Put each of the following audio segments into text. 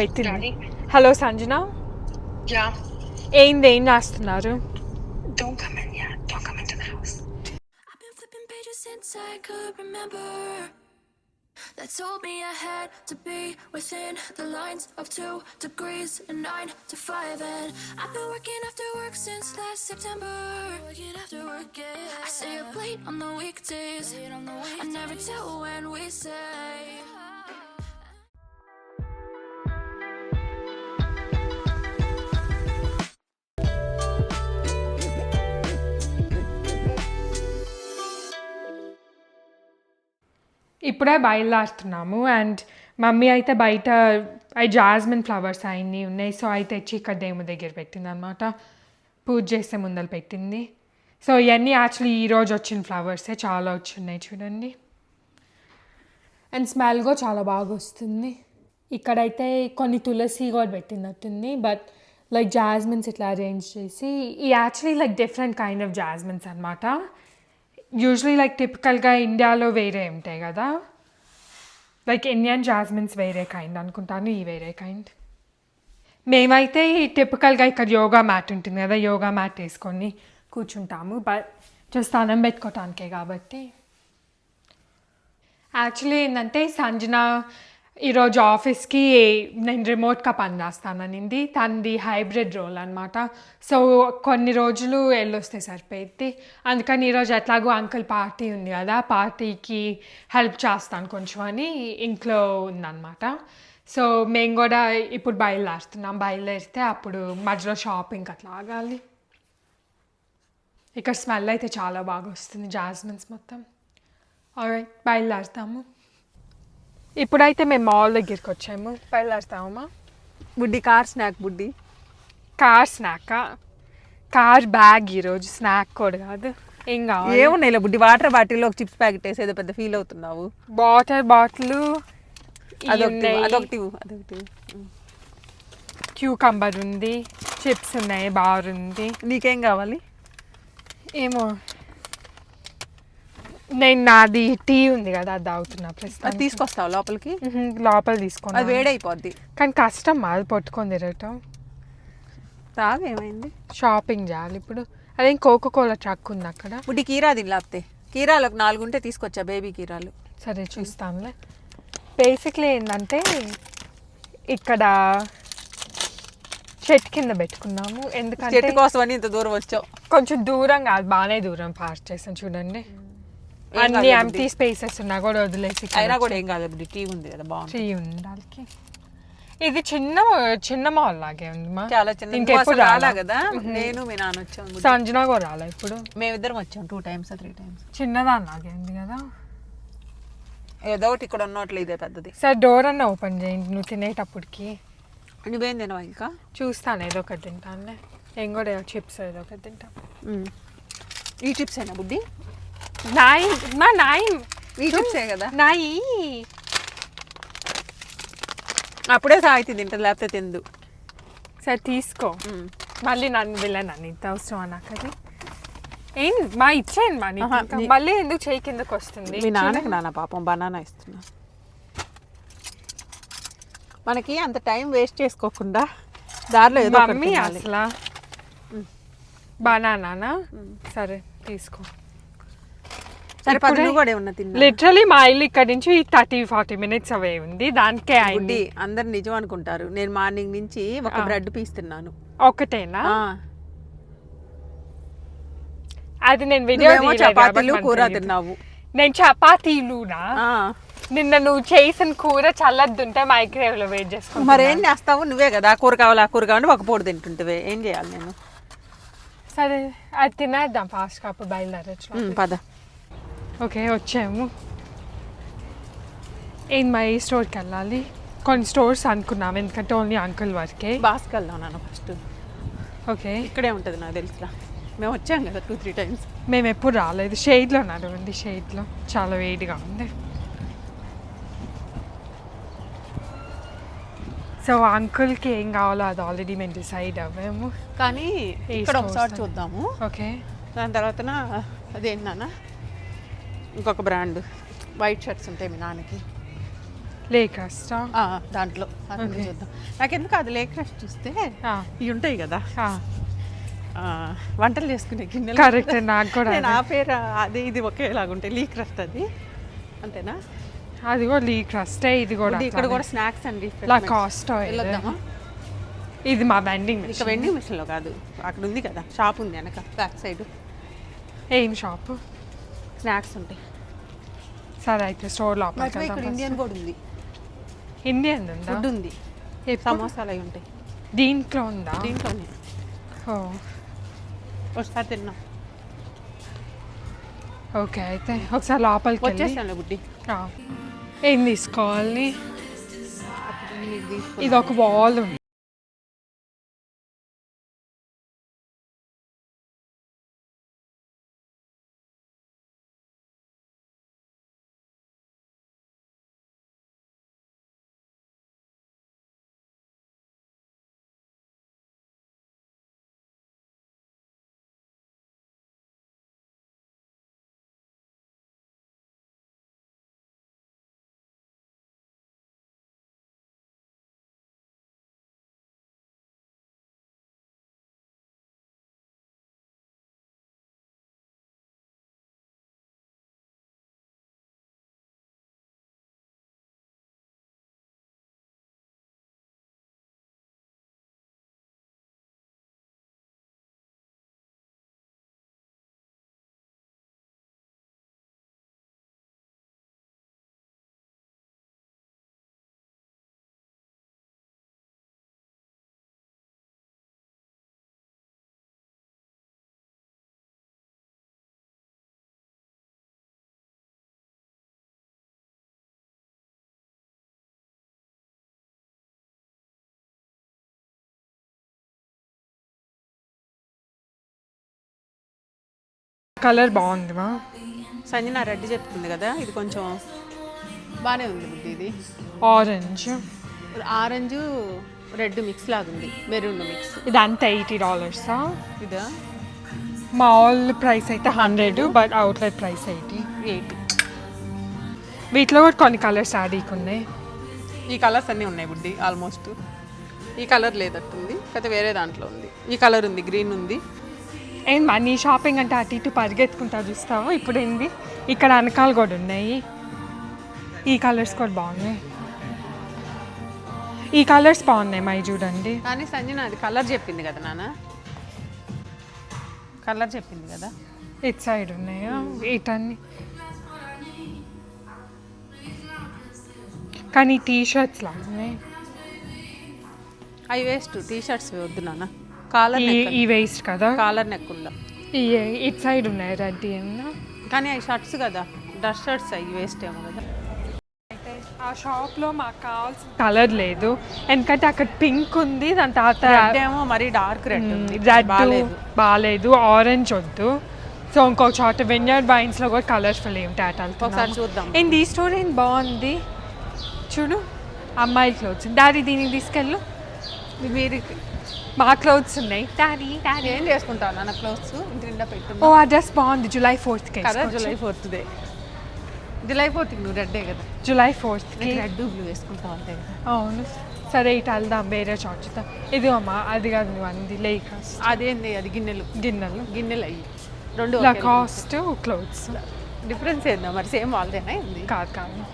ఎత్తింది. హలో సంజన. ఏం చేస్తున్నారు? Don't come in yet. Don't come into the house. I've been flipping pages since I could remember. That told me I had to be within the lines of 2 degrees and 9 to 5. And I've been working after work since last September. Working after work, yeah. I stay up late on the weekdays. I never tell when we say. ఇప్పుడే బయలుదేరుతున్నాము. And mummy అయితే బయట jasmine flowers అన్నీ ఉన్నాయి. So అయితే తెచ్చి ఇక్కడ దేవుడి దగ్గర పెట్టింది అనమాట. పూజ చేసే ముందలు పెట్టింది. సో ఇవన్నీ యాక్చువల్లీ ఈరోజు వచ్చిన ఫ్లవర్సే, చాలా వచ్చినాయి చూడండి. అండ్ స్మెల్ కూడా చాలా బాగా వస్తుంది. ఇక్కడైతే కొన్ని తులసి కూడా పెట్టినట్టుంది. బట్ లైక్ జాస్మిన్స్ ఇట్లా అరేంజ్ చేసి, ఈ actually like different kind of jasmines అనమాట. యూజువలీ లైక్ టిపికల్గా ఇండియాలో వేరే ఉంటాయి కదా, లైక్ ఇండియన్ జాస్మిన్స్ వేరే కైండ్ అనుకుంటాను, ఈ వేరే కైండ్. మేమైతే టిపికల్గా ఇక్కడ యోగా మ్యాట్ ఉంటుంది కదా, యోగా మ్యాట్ వేసుకొని కూర్చుంటాము. బట్ జస్ట్ స్నానం పెట్టుకోవటానికే కాబట్టి. యాక్చువల్లీ ఏంటంటే సంజన ఈరోజు ఆఫీస్కి నేను రిమోట్గా పనిచేస్తాననింది. తనది హైబ్రిడ్ రోల్ అనమాట. సో కొన్ని రోజులు వెళ్ళొస్తే సరిపోయింది. అందుకని ఈరోజు ఎట్లాగో అంకుల్ పార్టీ ఉంది కదా, పార్టీకి హెల్ప్ చేస్తాను కొంచెం అని ఇంట్లో ఉందన్నమాట. సో మేము కూడా ఇప్పుడు బయలుదేరుతున్నాం. బయలుదేరితే అప్పుడు మధ్యలో షాపింగ్ అట్లా ఆగాలి. ఇక్కడ స్మెల్ అయితే చాలా బాగా వస్తుంది, జాస్మిన్స్ మొత్తం. ఆల్రైట్, బయలుదేరుతాము. ఇప్పుడైతే మేము మాల్ దగ్గరికి వచ్చాము. బయలుదేరుతామమ్మా. బుడ్డి కార్ స్నాక్. బుడ్డి కార్ స్నాకా? కార్ బ్యాగ్ ఈరోజు, స్నాక్ కూడా కాదు. ఏం కావాలి? ఏమున్నాయి ఇలా బుడ్డి? వాటర్ బాటిల్లో ఒక చిప్స్ ప్యాకెట్ వేసి ఏదో పెద్ద ఫీల్ అవుతున్నావు. వాటర్ బాటిల్ అదొకటి. క్యూకంబర్ ఉంది, చిప్స్ ఉన్నాయి, బార్ ఉంది. నీకేం కావాలి? ఏమో, నేను నాది టీ ఉంది కదా, అది తాగుతున్నా. అది తీసుకొస్తావు లోపలికి? లోపల తీసుకోండి, అది వేడైపోద్ది. కానీ కష్టం అది పట్టుకొని తిరగటం. తాగేమైంది? షాపింగ్ చేయాలి ఇప్పుడు. అదేం కోకోకోలా ట్రక్ ఉంది అక్కడ. బుడ్డి కీరా తినలేకపోతే కీరాలు ఒక 4 ఉంటే తీసుకొచ్చా, బేబీ కీరాలు. సరే చూస్తానులే. బేసిక్లీ ఏంటంటే ఇక్కడ చెట్టు కింద పెట్టుకున్నాము. ఎందుకంటే చెట్టు కోసం అని ఇంత దూరం వచ్చావు. కొంచెం దూరం కాదు, బాగానే దూరం పార్క్ చేసాను చూడండి. అన్ని ఎంటీ స్పేసెస్ ఉన్నా కూడా వదిలేసి. అయినా కూడా ఏం కాదు బుడ్డి, టీ ఉంది కదా, బాగుంది. టీ ఉండాలి. ఇది చిన్న మాల్ లాగే ఉంది మా. చాలా చిన్న. ఇంకెప్పుడు రాలా కదా. నేను మీ నాన్న వచ్చాము. సంజన కూడా రాలా ఇప్పుడు. మేమిద్దరం వచ్చాం 2 times 3 times. చిన్నదాని లాగే ఉంది కదా. ఏదో ఒకటి ఇక్కడ ఉన్నట్లు ఇదే పెద్దది. సార్ డోర్ అన్న ఓపెన్ చేయండి నువ్వు తినేటప్పటికి. నువ్వేం తినవా ఇంకా? చూస్తాను, ఏదో ఒకటి తింటానులే. నేను కూడా చిప్స్ ఏదో ఒకటి తింటాను. ఈ చిప్స్ అయినా బుడ్డి? నాయి మా నాయి ఈ చిప్సే కదా నాయి. అప్పుడే సాయితీ తింటుంది, లేకపోతే తిందు. సరే తీసుకో. మళ్ళీ నన్ను వెళ్ళాను ఇంత అవసరం నాకు. అది ఏం మా ఇచ్చేయండి మా నీకు. మళ్ళీ ఎందుకు చేయి కిందకు వస్తుంది? మీ నాన్నకి నాన్న పాపం బనానా ఇస్తున్నా. మనకి అంత టైం వేస్ట్ చేసుకోకుండా దారిలో ఏదో మమ్మీ అసలు బనానా. సరే తీసుకో. సరే పది కూడా ఏమన్నా తిన్నా. లిటరలీ మా ఇల్లు ఇక్కడ నుంచి 30-40 minutes అవే ఉంది. దానికే అయింది. అందరు నిజం అనుకుంటారు. నేను మార్నింగ్ నుంచి ఒక బ్రెడ్ పీస్ తిన్నాను. ఒకటేనా? అది నేను వీడియో చపాతీలు కూర తిన్నావు. నేను చపాతీలునా? నిన్న నువ్వు చేసిన కూర చల్లద్దుంటే మైక్రోవేవ్ లో వెయిట్ చేసుకో. మరేం చేస్తావు? నువ్వే కదా ఆ కూర కావాలి ఆ కూర కావాలి ఒక పూట తింటుంటే ఏం చేయాలి నేను? సరే అది తినేద్దాం ఫాస్ట్ గా, అప్పుడు బయలుదేరచ్చు. పద. ఓకే వచ్చాము. ఏం మా ఈ స్టోర్కి వెళ్ళాలి. కొన్ని స్టోర్స్ అనుకున్నాం ఎందుకంటే ఓన్లీ అంకుల్ వరకే. బాస్కి వెళ్దాం నాన్న ఫస్ట్. ఓకే ఇక్కడే ఉంటుంది నాకు తెలుసురా. మేము వచ్చాం కదా 2-3 times. మేము ఎప్పుడు రాలేదు. షేడ్లో నడవండి, షేడ్లో చాలా వేడిగా ఉంది. సో అంకుల్కి ఏం కావాలో అది ఆల్రెడీ మేము డిసైడ్ అవ్వాము. కానీ ఇక్కడ ఒకసారి చూద్దాము. ఓకే. దాని తర్వాత అదేంటి నాన్న ఇంకొక బ్రాండ్ వైట్ షర్ట్స్ ఉంటాయి మీ నాన్నకి. లేక్ రస్టా దాంట్లో అది చూద్దాం. నాకెందుకు అది లేక్ రెస్ట్ చూస్తే ఇవి ఉంటాయి కదా వంటలు చేసుకునే గిన్నెలు. కరెక్ట్, నాకు కూడా నేను ఆ పేరు అది ఇది ఒకేలాగా ఉంటాయి. లీక్ రెస్ట్ అది అంతేనా? అది కూడా లీక్ రస్టే, ఇది కూడా. ఇక్కడ కూడా స్నాక్స్ అండి. కాస్ట్ వెళ్ళొద్దామా? ఇది మా వెండింగ్ ఇక వెండింగ్ మిషన్లో కాదు, అక్కడ ఉంది కదా షాప్ ఉంది వెనక బ్యాక్ సైడ్. ఏం షాప్? స్నాక్స్ ఉంటాయి. సరే అయితే స్టోర్ లోపల ఇక్కడ ఇండియన్ కూడా ఉంది. ఇండియన్ ఉందా? ఫుడ్ ఉంది, సమోసాలు అవి ఉంటాయి. దీంట్లో ఉందా? దీంట్లోనే. ఓ ఒకసారి తిన్నాం. ఓకే, అయితే ఒకసారి లోపలికి వచ్చేసాను బుడ్డి. ఏం తీసుకోవాలి? ఇది ఒక వాల్ ఉంది. కలర్ బాగుందిమా. సంజన రెడ్ చెప్తుంది కదా, ఇది కొంచెం బాగానే ఉంది బుద్ధి. ఇది ఆరెంజ్ రెడ్ మిక్స్ లాగా ఉంది, మెరూన్ మిక్స్. ఇది అంత $80. ఇదా? మాల్ ప్రైస్ అయితే 100, బట్ అవుట్లెట్ ప్రైస్ 80. వీటిలో కూడా కొన్ని కలర్స్ యాడ్ ఉన్నాయి. ఈ కలర్స్ అన్నీ ఉన్నాయి బుడ్డి ఆల్మోస్ట్. ఈ కలర్ లేదట్టుంది, అయితే వేరే దాంట్లో ఉంది. ఈ కలర్ ఉంది, గ్రీన్ ఉంది. ఏం మనీ షాపింగ్ అంటే అటు ఇటు పరిగెత్తుకుంటా చూస్తావు. ఇప్పుడు ఏంది, ఇక్కడ వెనకాల కూడా ఉన్నాయి. ఈ కలర్స్ కూడా బాగున్నాయి. ఈ కలర్స్ బాగున్నాయి మై చూడండి. కానీ సంజన అది కలర్ చెప్పింది కదా నాన్న, కలర్ చెప్పింది కదా. ఇటు సైడ్ ఉన్నాయా ఇటన్నీ? కానీ టీ షర్ట్స్ లాగా ఉన్నాయి. అవి వేస్ట్, టీ షర్ట్స్ వద్దు నాన్న. కాలర్ ఈ వేస్ట్ కదా, కాలర్ నెక్ ఉందా? ఇటు సైడ్ ఉన్నాయి రెడ్ ఏమన్నా. కానీ అవి షర్ట్స్ కదా, డ్రెస్ షర్ట్స్ అవి వేస్ట్ ఏమో కదా. ఆ షాప్లో మాకు కావాల్సిన కలర్ లేదు, ఎందుకంటే అక్కడ పింక్ ఉంది, దాని తర్వాత రెడ్ ఏమో మరి డార్క్ రెడ్ ఉంది, రెడ్ బాగాలేదు. ఆరెంజ్ వద్దు. సో ఇంకొక చోట విన్యార్డ్ వైన్స్లో కూడా కలర్ఫుల్ ఏం టాటాలు ఒకసారి చూద్దాం. ఏంటి ఈ స్టోర్ ఏం బాగుంది చూడు. అమ్మాయి క్లోత్స్. డాడీ దీనికి తీసుకెళ్ళు. మీరు మా క్లోత్స్ ఉన్నాయి. డాడీ ఏం చేసుకుంటావు నాన్న క్లోత్స్? ఇంటి నిండా పెట్టు. ఓ ఆ డ్రెస్ బాగుంది. July 4th కదా, July 4th July 4th నువ్వు రెడ్డే కదా. July 4th రెడ్ బ్లూ వేసుకుంటావు అంతే కదా. అవును. సరే ఇటు వెళ్దాం వేరే చోట చూద్దాం. ఇది అమ్మా అది కాదు నువ్వు అంది లేక్. అదేంది అది? గిన్నెలు అయ్యి రెండు కాస్ట్ క్లోత్స్ డిఫరెన్స్ ఏందా మరి? సేమ్ వాళ్ళదేనా? కాదు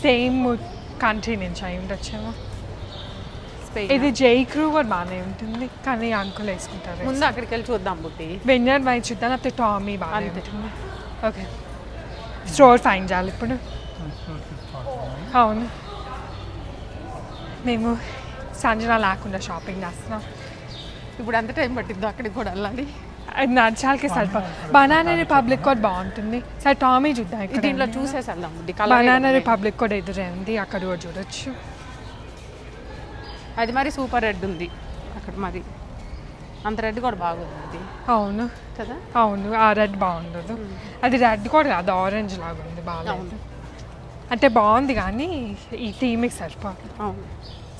సేమ్ కంట్రీ నుంచి అయి ఉండొచ్చేమో. ఇది జైక్రూ కూడా బాగానే ఉంటుంది, కానీ అంకుల్ వేసుకుంటారు. ముందు అక్కడికి వెళ్ళి చూద్దాం బుట్టి. విన్యార్డ్ వైన్స్ చూద్దాం, లేకపోతే టామీ బాగానే ఉంటుంది. ఓకే, స్టోర్ ఫైన్ చేయాలి ఇప్పుడు. అవును, మేము సంజన లేకుండా షాపింగ్ చేస్తున్నాం. ఇప్పుడు ఎంత టైం పట్టిందో అక్కడికి కూడా వెళ్ళాలి. అది నడిచాలకి సరిపో. బనానా రిపబ్లిక్ కూడా బాగుంటుంది. సరే టామీ చూద్దాం. ఇక్కడ దీంట్లో చూసేసి వెళ్దాం. బనానా రిపబ్లిక్ కూడా ఎదురైంది, అక్కడ కూడా చూడొచ్చు. అది మరి సూపర్ రెడ్ ఉంది అక్కడ, మరి అంత రెడ్ కూడా బాగుంది. అవును కదా, అవును. ఆ రెడ్ బాగుండదు, అది రెడ్ కూడా కాదు, ఆరెంజ్ లాగా ఉంది. బాగుంది అంటే బాగుంది, కానీ ఈ థీమ్కి సరిపోదు. అవును.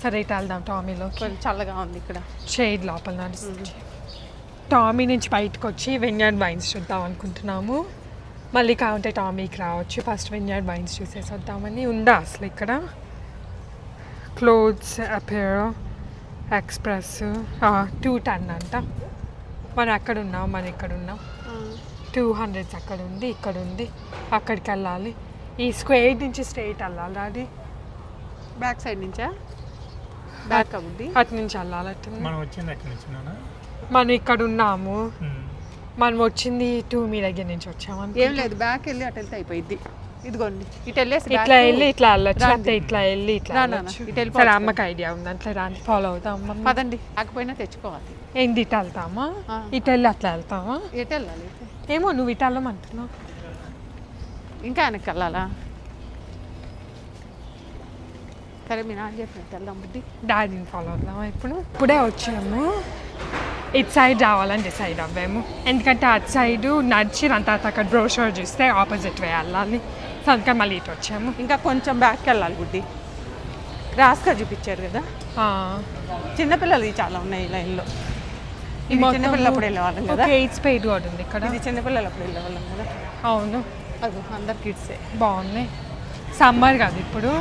సరే ఇటు వెళ్దాం టామీలో. కొంచెం చల్లగా ఉంది ఇక్కడ, షేడ్ లోపల నడుస్తుంది. టామీ నుంచి బయటకు వచ్చి విన్యార్డ్ వైన్స్ చూద్దాం అనుకుంటున్నాము. మళ్ళీ కావాలంటే టామీకి రావచ్చు. ఫస్ట్ విన్యార్డ్ వైన్స్ చూసేసి వద్దామని. ఉందా అసలు ఇక్కడ క్లోత్స్ అపేరో ఎక్స్ప్రెస్ 210 అంట. మనం అక్కడ ఉన్నాం, మనం ఇక్కడ ఉన్నాం. 200 అక్కడ ఉంది, ఇక్కడ ఉంది. అక్కడికి వెళ్ళాలి. ఈ స్క్వేర్ నుంచి స్ట్రైట్ వెళ్ళాలి. అది బ్యాక్ సైడ్ నుంచా? బ్యాక్ బుడ్డి అటు నుంచి వెళ్ళాలి. అటు మనం వచ్చింది అక్కడి నుంచి మనం ఇక్కడ ఉన్నాము. మనం వచ్చింది 2 మీ దగ్గర నుంచి వచ్చాము. ఏం లేదు, బ్యాక్ వెళ్ళి అటు వెళ్తే అయిపోయింది. ఇదిగోండి ఇటు వెళ్ళేసి ఇట్లా వెళ్ళి ఇట్లా వెళ్ళొచ్చు. అంతే, ఇట్లా వెళ్ళి ఇట్లా రా, రా, రా. వెళ్ళొచ్చు. ఇటు వెళ్ళిపో. సరే, అమ్మకి ఐడియా ఉంది. అట్లా రాని ఫాలో అవుతాం. అమ్మ పదండి, కాకపోయినా తెచ్చుకోవాలి. ఏంది ఇటు వెళ్తామా? ఇటు వెళ్ళి అట్లా వెళ్తామా? ఎటు వెళ్ళాలి? ఏమో నువ్వు ఇటు వెళ్ళమంటున్నావు. ఇంకా వెనక్కి వెళ్ళాలా? సరే, మీ నాన్న చెప్పినట్టు వెళ్దాం బుద్ధి. డాడీని ఫాలో అవుతామా? ఇప్పుడే వచ్చాము. ఇటు సైడ్ రావాలని డిసైడ్ అవ్వాము. ఎందుకంటే అటు సైడ్ నడిచి అంత అక్కడ బ్రోషర్ చూస్తే ఆపోజిట్ వే వెళ్ళాలి. సో అందుకని మళ్ళీ ఇటు వచ్చాము. ఇంకా కొంచెం బ్యాక్కి వెళ్ళాలి బుద్ధి. క్రాస్గా చూపించారు కదా. చిన్నపిల్లలు చాలా ఉన్నాయి ఈ లైన్లో. ఇది చిన్నపిల్లలు అప్పుడు వెళ్ళేవాళ్ళం కదా. 8 స్పీడ్ కూడా ఉంది ఇక్కడ. ఇది చిన్నపిల్లలు అప్పుడు వెళ్ళేవాళ్ళం కదా. అవును, అది అందరు కిడ్సే. బాగున్నాయి. సమ్మర్ కాదు, ఇప్పుడు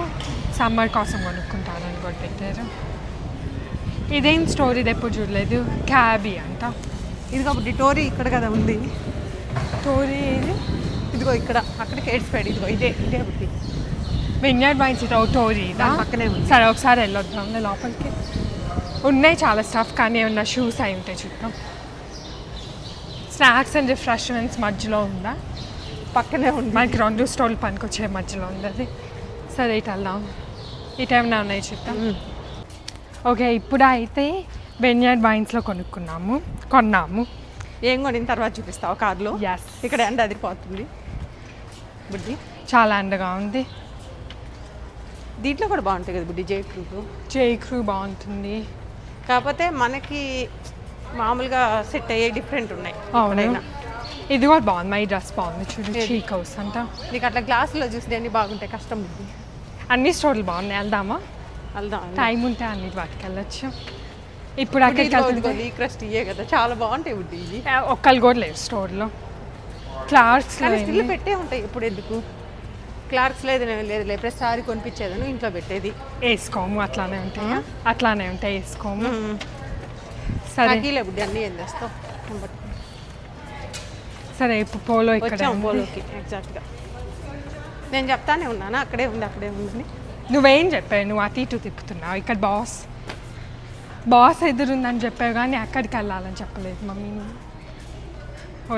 సమ్మర్ కోసం కొనుక్కుంటానని కూడా పెట్టారు. ఇదేం స్టోరీ, ఇది ఎప్పుడు చూడలేదు. క్యాబీ అంట. ఇది కాబట్టి టోరీ ఇక్కడ కదా ఉంది. స్టోరీ ఇది ఇదిగో ఇక్కడ, అక్కడికి ఏడ్చిపోయాడు. ఇదిగో ఇదే బుద్ధి. విన్యార్డ్ వైన్స్ టోరీ దాని పక్కనే ఉంది. సరే, ఒకసారి వెళ్ళొద్దాం లోపలికి. ఉన్నాయి చాలా స్టఫ్, కానీ ఏమన్నా షూస్ అయి ఉంటాయి చూద్దాం. స్నాక్స్ అండ్ రిఫ్రెష్మెంట్స్ మధ్యలో ఉందా? పక్కనే ఉంది. మనకి 2 స్టోర్లు పనికొచ్చే మధ్యలో ఉంది అది. సరే, ఇటు వెళ్దాం. ఇటు ఏమైనా ఉన్నాయి చూద్దాం. ఓకే, ఇప్పుడు అయితే విన్యార్డ్ వైన్స్లో కొన్నాము. ఏం కొనిన తర్వాత చూపిస్తావు కార్లో? Yes. ఇక్కడ ఎండ అదిరిపోతుంది బుడ్డి. చాలా ఎండగా ఉంది. దీంట్లో కూడా బాగుంటాయి కదా బుడ్డి, జైక్రూ బాగుంటుంది. కాకపోతే మనకి మామూలుగా సెట్ అయ్యే డిఫరెంట్ ఉన్నాయి. అవును, ఇది కూడా బాగుంది. మై డ్రెస్ బాగుంది చూడు, చీక్ హౌస్ అంట. నీకు అట్లా గ్లాసులో చూసి అన్ని బాగుంటాయి, కష్టం బుద్ధి. అన్ని స్టోర్లు బాగున్నాయి. వెళ్దామా? వెళ్దాం. టైం ఉంటే అన్ని వాటికి వెళ్ళచ్చు. ఇప్పుడు అక్కడికి వెళ్తే ఈ క్రస్ట్ ఇయ్యే కదా, చాలా బాగుంటాయి బుడ్డి. ఇవి ఒక్కళ్ళు కూడా లేరు స్టోర్లో. క్లార్క్స్లో స్టిల్ పెట్టే ఉంటాయి. ఇప్పుడు ఎందుకు క్లార్క్స్ లేదు ప్రతిసారి కొనిపించేదను ఇంట్లో పెట్టేది. వేసుకోము, అట్లానే ఉంటాయా? అట్లానే ఉంటాయి, వేసుకోము. సరే బుడ్డి, అన్నీ ఏం చేస్తావు. సరే, ఇప్పుడు పోలో ఇక్కడ పోలోకి ఎగ్జాక్ట్గా నేను చెప్తానే ఉన్నాను. అక్కడే ఉంది. నువ్వేం చెప్పావు? నువ్వు అటు ఇటు తిప్పుతున్నావు. ఇక్కడ బాస్ ఎదురుందని చెప్పావు, కానీ అక్కడికి వెళ్ళాలని చెప్పలేదు మమ్మీ.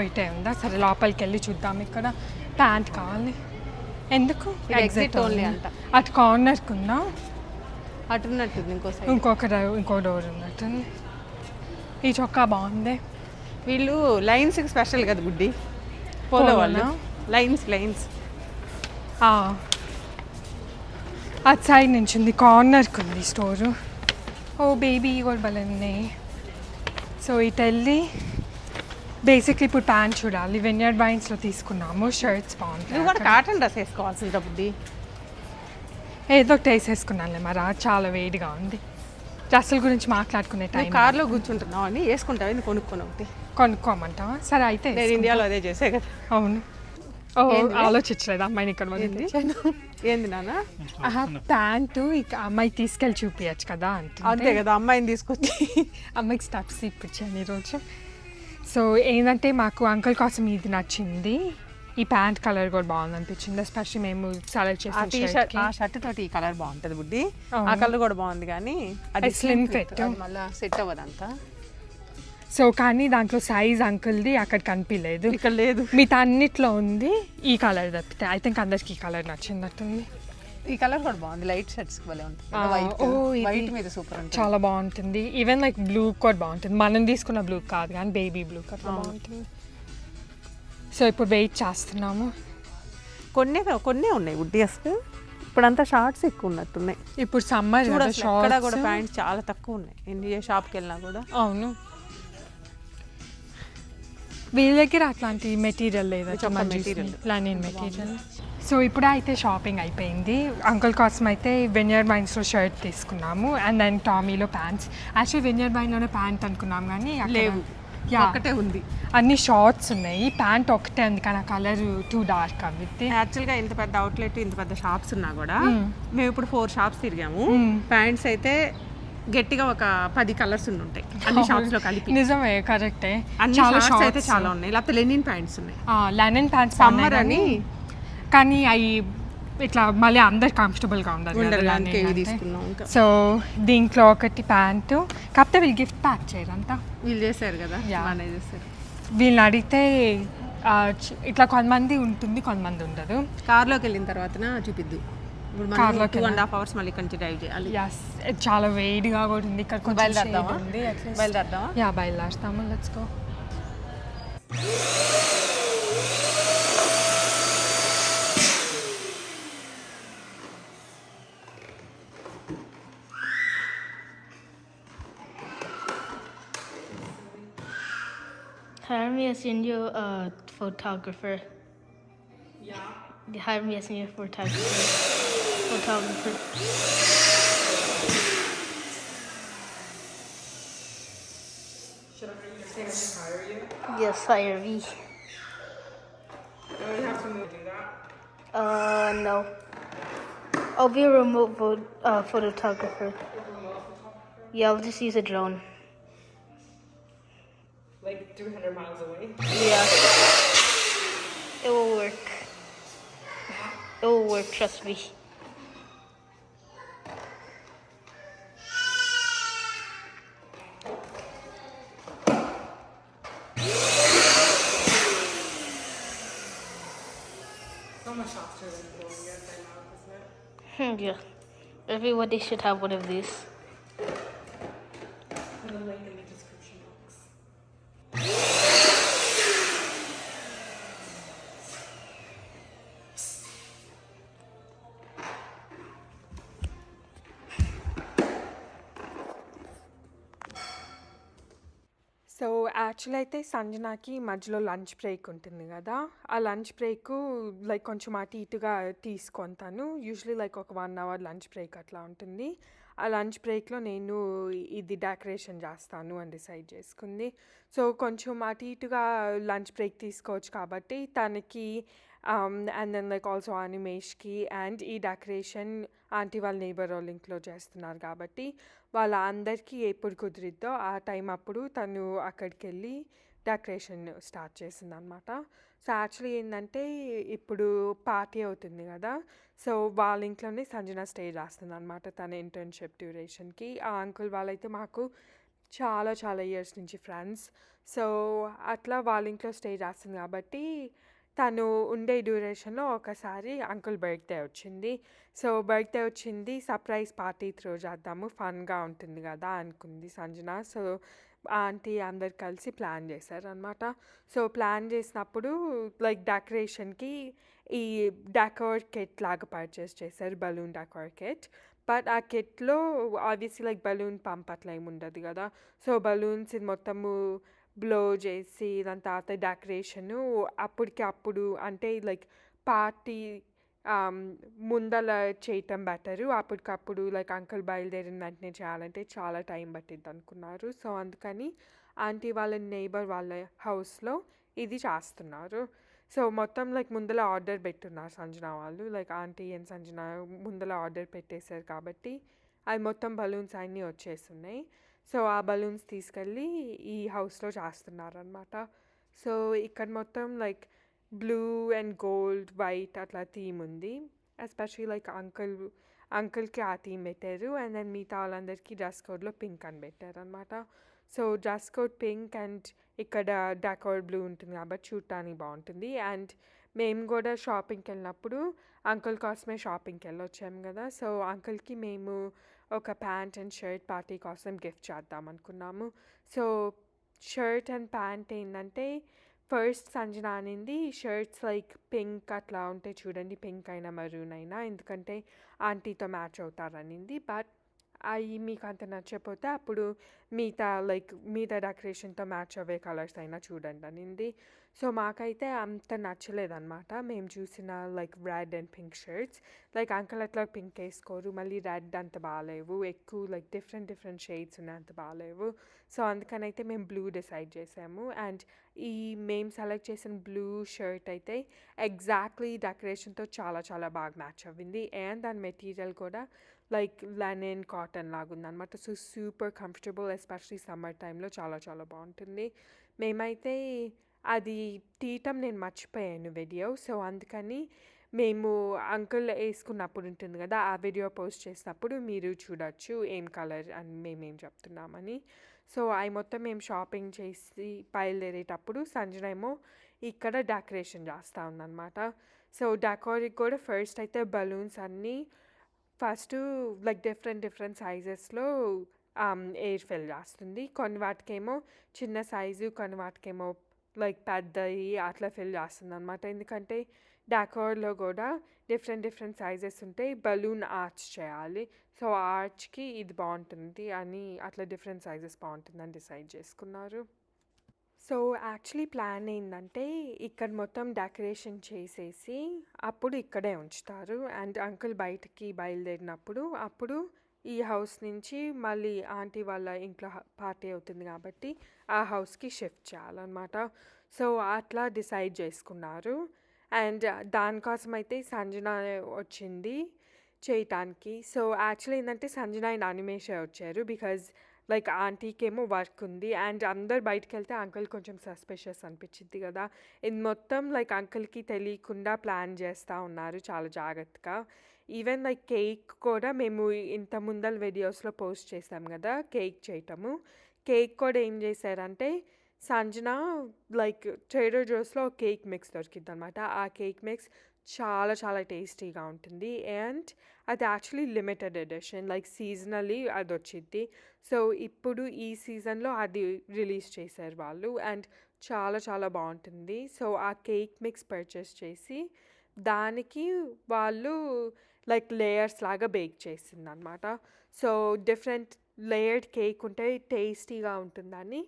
ఇటే ఉందా? సరే, లోపలికి వెళ్ళి చూద్దాం. ఇక్కడ ప్యాంట్ కావాలి. ఎందుకు? ఎగ్జిట్ ఓన్లీ అంట. అటు కార్నర్కి ఉందా? అటున్నట్టుంది. ఇంకో డోర్ ఉన్నట్టుంది. ఈ చొక్కా బాగుంది. వీళ్ళు లైన్స్కి స్పెషల్ కదా బుడ్డి, పోలో వాళ్ళు. లైన్స్ అటు సైడ్ నుంచి ఉంది, కార్నర్కి ఉంది స్టోరు. ఓ బేబీ కూడా భలే ఉన్నాయి. సో ఇటు వెళ్ళి బేసిక్లీ ఇప్పుడు ప్యాంట్ చూడాలి. విన్యార్డ్ వైన్స్లో తీసుకున్నాము. షర్ట్స్ బాగుంటాయి. నువ్వు కూడా కాటన్ డ్రెస్ వేసుకోవాల్సింది బుడ్డి. ఏదో ఒకటి వేసేసుకున్నానులే, మరి చాలా వేడిగా ఉంది. డ్రెస్సుల గురించి మాట్లాడుకునే టైం. కార్లో కూర్చుంటున్నావు అని వేసుకుంటావు, ఇది కొనుక్కొని ఒకటి కొనుక్కోమంటావా? సరే అయితే. నేను ఇండియాలో అదే చేసే కదా. అవును. ఆలోచించలేదు అమ్మాయిని ఇక్కడ వదిలించాను. ఏంది నాన్న? ప్యాంటు ఇక అమ్మాయికి తీసుకెళ్ళి చూపించచ్చు కదా అంటే. అంతే కదా, అమ్మాయిని తీసుకొచ్చి అమ్మాయికి స్టెప్స్ ఇప్పించాను ఈరోజు. సో ఏంటంటే మాకు అంకుల్ కోసం ఇది నచ్చింది. ఈ ప్యాంట్ కలర్ కూడా బాగుంది అనిపించింది. ఎస్పెషల్లీ మేము సెలెక్ట్ చేసిన ఆ షర్ట్ తోటి ఈ కలర్ బాగుంటుంది బుడ్డి. ఆ కలర్ కూడా బాగుంది, కానీ అది స్లిమ్ ఫిట్, మళ్ళీ సెట్ అవ్వదంతా. సో కానీ దాంట్లో సైజ్ అంకుల్ది అక్కడ కనిపించలేదు. ఇక్కడ లేదు, మిగతా అన్నిట్లో ఉంది. ఈ కలర్ తప్పితే ఐ థింక్ అందరికి ఈ కలర్ నచ్చినట్టుంది. ఈ కలర్ కూడా బాగుంది. లైట్ షర్ట్స్ భలే ఉంటుంది. వైట్ మీద సూపర్ ఉంటుంది, చాలా బాగుంటుంది. ఈవెన్ లైక్ బ్లూ కూడా బాగుంటుంది. మనం తీసుకున్న బ్లూ కాదు కానీ బేబీ బ్లూ అట్లా బాగుంటుంది. సో ఇప్పుడు వెయిట్ చేస్తున్నాము. కొన్ని ఉన్నాయి బుడ్డి. అసలు ఇప్పుడంతా షార్ట్స్ ఎక్కువ ఉన్నట్టున్నాయి. ఇప్పుడు సమ్మర్ ఇక్కడ కూడా ప్యాంట్స్ చాలా తక్కువ ఉన్నాయి. ఎన్ని షాప్కి వెళ్ళినా కూడా. అవును, వీళ్ళ దగ్గర అట్లాంటి మెటీరియల్ లేదు, లైనిన్ మెటీరియల్. సో ఇప్పుడు అయితే షాపింగ్ అయిపోయింది. అంకుల్ కోసం అయితే విన్యార్డ్ వైన్స్లో షర్ట్ తీసుకున్నాము. అండ్ దెన్ టామీలో ప్యాంట్స్. యాక్చువల్లీ విన్యార్డ్ వైన్లోనే ప్యాంట్ అనుకున్నాం, కానీ లేవు. Yeah. ఒక్కటే ఉంది. అన్ని షార్ట్స్ ఉన్నాయి, ప్యాంట్ ఒకటే ఉంది కానీ ఆ కలర్ టూ డార్క్ అవితే. యాక్చువల్గా ఇంత పెద్ద అవుట్లెట్ ఇంత పెద్ద షాప్స్ ఉన్నా కూడా మేము ఇప్పుడు 4 షాప్స్ తిరిగాము. ప్యాంట్స్ అయితే గట్టిగా ఒక 10 కలర్స్ ఉంటాయి అన్ని షాప్స్ లో కలిపి. నిజమే, కరెక్టే. అన్ని షార్ట్స్ అయితే చాలా ఉన్నాయి, లేకపోతే లెనిన్ ప్యాంట్స్ ఉన్నాయి. లెనిన్ ప్యాంట్స్ సమ్మర్ అని కానీ అవి ఇట్లా మళ్ళీ అందరు కంఫర్టబుల్గా ఉండడానికి ఉండదు. తీసుకున్నాం. ఇంకా సో దీంట్లో ఒకటి ప్యాంటు, కాకపోతే వీళ్ళు గిఫ్ట్ ప్యాక్ చేయరంతా. వీళ్ళు చేశారు కదా, Yeah. బాగానే చేశారు. వీళ్ళని అడిగితే ఇట్లా కొంతమంది ఉంటుంది కొంతమంది ఉండదు. కార్లోకి వెళ్ళిన తర్వాత చూపిద్దు. ఇప్పుడు మనం కార్లోకి 2.5 hours మళ్ళీ కొంచెం డ్రైవ్ చేయాలి. Yes, చాలా వేడిగా కూడా ఉంది ఇక్కడ. కొంచెం బయలుదేరదామా? shade ఉంది, at least. బయలుదేరదామా? యా బయలుదేరుతాము, let's go. Hire me as in your photographer. Yeah. Hire me as in your photographer. Should I say hire you? Yes, hire me. Do we have to do that? No. I'll be a remote photographer. Yeah, I'll just use a drone. Like 300 miles away? Yeah. It will work. It will work, trust me. So much faster than doing it right now, isn't it? Yeah. Everybody should have one of these. And the link in the description box. So actual అయితే సంజనాకి మధ్యలో lunch break ఉంటుంది కదా, ఆ lunch break like కొంచెం అటు ఇటుగా తీసుకొంటాను. Usually like ఒక 1 hour lunch break అట్లా ఉంటుంది. ఆ లంచ్ బ్రేక్లో నేను ఇది డెకరేషన్ చేస్తాను అని డిసైడ్ చేసుకుంది. సో కొంచెం అటు ఇటుగా లంచ్ బ్రేక్ తీసుకోవచ్చు కాబట్టి తనకి అండ్ దెన్ లైక్ ఆల్సో అనిమేష్కి అండ్ ఈ డెకరేషన్ ఆంటీ వాళ్ళ నేబర్ వాళ్ళ ఇంట్లో చేస్తున్నారు కాబట్టి వాళ్ళ అందరికీ ఎప్పుడు కుదిరిద్దో ఆ టైం అప్పుడు తను అక్కడికి వెళ్ళి డెకరేషన్ స్టార్ట్ చేసింది అనమాట. సో యాక్చువల్లీ ఏంటంటే ఇప్పుడు పార్టీ అవుతుంది కదా, సో వాళ్ళ ఇంట్లోనే సంజన స్టే చేస్తుంది అనమాట తన ఇంటర్న్షిప్ డ్యూరేషన్కి. ఆ అంకుల్ వాళ్ళైతే మాకు చాలా చాలా ఇయర్స్ నుంచి ఫ్రెండ్స్. సో అట్లా వాళ్ళ ఇంట్లో స్టే చేస్తుంది కాబట్టి తను ఉండే డ్యూరేషన్లో ఒకసారి అంకుల్ బర్త్డే వచ్చింది. సో బర్త్డే వచ్చింది, సర్ప్రైజ్ పార్టీ త్రో చేద్దాము, ఫన్గా ఉంటుంది కదా అనుకుంది సంజన. సో ఆంటీ అందరు కలిసి ప్లాన్ చేశారు అనమాట. సో ప్లాన్ చేసినప్పుడు లైక్ డెకరేషన్కి ఈ డెకోర్ కిట్ లాగా పర్చేస్ చేశారు, బలూన్ డెకోర్ కిట్. బట్ ఆ కిట్లో ఆబ్వియస్లీ లైక్ బలూన్ పంప్ అట్లా ఏమి ఉండదు కదా, సో బలూన్స్ ఇది మొత్తము బ్లో చేసి దాని తర్వాత డెకరేషను అప్పటికి అప్పుడు అంటే లైక్ పార్టీ ముందల చేయటం బెటరు. అప్పటికప్పుడు లైక్ అంకుల్ బయలుదేరిన వెంటనే చేయాలంటే చాలా టైం పట్టిద్ది అనుకున్నారు. సో అందుకని ఆంటీ వాళ్ళ నేబర్ వాళ్ళ హౌస్లో ఇది చేస్తున్నారు. సో మొత్తం లైక్ ముందల ఆర్డర్ పెట్టున్నారు సంజన వాళ్ళు, లైక్ ఆంటీ అండ్ సంజన ముందల ఆర్డర్ పెట్టేశారు కాబట్టి అవి మొత్తం బలూన్స్ అన్నీ వచ్చేస్తున్నాయి. సో ఆ బలూన్స్ తీసుకెళ్ళి ఈ హౌస్లో చేస్తున్నారనమాట. సో ఇక్కడ మొత్తం like blue and gold white అట్లా థీమ్ ఉంది. ఎస్పెషలీ లైక్ అంకుల్కి ఆ థీమ్ పెట్టారు అండ్ దెన్ మిగతా వాళ్ళందరికీ డ్రెస్ కోడ్లో పింక్ అని పెట్టారు అనమాట. So dress code pink and ఇక్కడ డెకోర్ బ్లూ ఉంటుంది కాబట్టి చూడటానికి బాగుంటుంది. అండ్ మేము కూడా షాపింగ్కి వెళ్ళినప్పుడు అంకుల్ కోసమే షాపింగ్కి వెళ్ళొచ్చాము కదా, సో అంకుల్కి మేము ఒక ప్యాంట్ అండ్ షర్ట్ పార్టీ కోసం గిఫ్ట్ చేద్దాం అనుకున్నాము. సో షర్ట్ అండ్ ప్యాంట్ ఏంటంటే ఫస్ట్ సంజన అనింది షర్ట్స్ లైక్ పింక్ అట్లా ఉంటే చూడండి, పింక్ అయినా మరూన్ అయినా, ఎందుకంటే ఆంటీతో మ్యాచ్ అవుతారనింది. బట్ అవి మీకు అంత నచ్చకపోతే అప్పుడు మిగతా డెకరేషన్తో మ్యాచ్ అవ్వే కలర్స్ అయినా చూడండి అనింది. సో మాకైతే అంత నచ్చలేదన్నమాట. మేము చూసిన red and pink shirts. Uncle అట్లా పింక్ వేసుకోరు, మళ్ళీ రెడ్ అంత బాగాలేవు, ఎక్కువ డిఫరెంట్ షేడ్స్ ఉన్నాయి, అంత బాగాలేవు. సో అందుకని అయితే మేము బ్లూ డిసైడ్ చేసాము. అండ్ మేము సెలెక్ట్ చేసిన బ్లూ షర్ట్ అయితే ఎగ్జాక్ట్లీ డెకరేషన్తో చాలా చాలా బాగా మ్యాచ్ అవ్వింది. అండ్ దాని మెటీరియల్ కూడా లెనిన్ కాటన్ లాగా ఉందన్నమాట. So super comfortable, especially summer టైంలో చాలా చాలా బాగుంటుంది. మేమైతే అది తీయటం నేను మర్చిపోయాను వీడియో. సో అందుకని మేము అంకుల్ వేసుకున్నప్పుడు ఉంటుంది కదా, ఆ వీడియో పోస్ట్ చేసినప్పుడు మీరు చూడొచ్చు ఏం కలర్ అని మేమేం చెప్తున్నామని. సో అవి మొత్తం మేము షాపింగ్ చేసి బయలుదేరేటప్పుడు సంజన ఏమో ఇక్కడ డెకరేషన్ చేస్తూ ఉందన్నమాట. సో డెకోర్కి కూడా ఫస్ట్ అయితే బలూన్స్ అన్నీ ఫస్ట్ డిఫరెంట్ సైజెస్లో ఎయిర్ ఫిల్ చేస్తుంది. కొన్ని వాటికేమో చిన్న సైజు, కొన్ని వాటికేమో పెద్దవి అట్లా ఫిల్ చేస్తుంది అనమాట. ఎందుకంటే డెకోర్లో కూడా డిఫరెంట్ సైజెస్ ఉంటాయి, బలూన్ ఆర్చ్ చేయాలి. సో ఆర్చ్కి ఇది బాగుంటుంది అని అట్లా డిఫరెంట్ సైజెస్ బాగుంటుందని డిసైడ్ చేసుకున్నారు. సో యాక్చువల్లీ ప్లాన్ ఏంటంటే ఇక్కడ మొత్తం డెకరేషన్ చేసేసి అప్పుడు ఇక్కడే ఉంచుతారు. అండ్ అంకుల్ బయటికి బయలుదేరినప్పుడు అప్పుడు ఈ హౌస్ నుంచి మళ్ళీ ఆంటీ వాళ్ళ ఇంట్లో పార్టీ అవుతుంది కాబట్టి ఆ హౌస్కి షిఫ్ట్ చేయాలన్నమాట. సో అట్లా డిసైడ్ చేసుకున్నారు. అండ్ దానికోసం అయితే సంజన వచ్చింది చేయటానికి. సో యాక్చువల్లీ ఏంటంటే సంజన అండ్ అనిమేషే వచ్చారు. బికాజ్ ఆంటీకేమో వర్క్ ఉంది. అండ్ అందరు బయటకు వెళ్తే అంకుల్ కొంచెం సస్పిషియస్ అనిపించింది కదా. ఇది మొత్తం అంకుల్కి తెలియకుండా ప్లాన్ చేస్తూ ఉన్నారు చాలా జాగ్రత్తగా. ఈవెన్ కేక్ కూడా మేము ఇంత ముందల వీడియోస్లో పోస్ట్ చేసాం కదా కేక్ చేయటము. కేక్ కూడా ఏం చేశారంటే సంజన ట్రేడర్ జోస్లో కేక్ మిక్స్ దొరికింది అనమాట. ఆ కేక్ మిక్స్ చాలా చాలా టేస్టీగా ఉంటుంది. అండ్ అది యాక్చువల్లీ లిమిటెడ్ ఎడిషన్, సీజనలీ అది వచ్చింది. సో ఇప్పుడు ఈ సీజన్లో అది రిలీజ్ చేశారు వాళ్ళు. అండ్ చాలా చాలా బాగుంటుంది. సో ఆ కేక్ మిక్స్ పర్చేస్ చేసి దానికి వాళ్ళు లేయర్స్ లాగా బేక్ చేసింది అనమాట. సో డిఫరెంట్ లేయర్డ్ కేక్ ఉంటే టేస్టీగా ఉంటుందని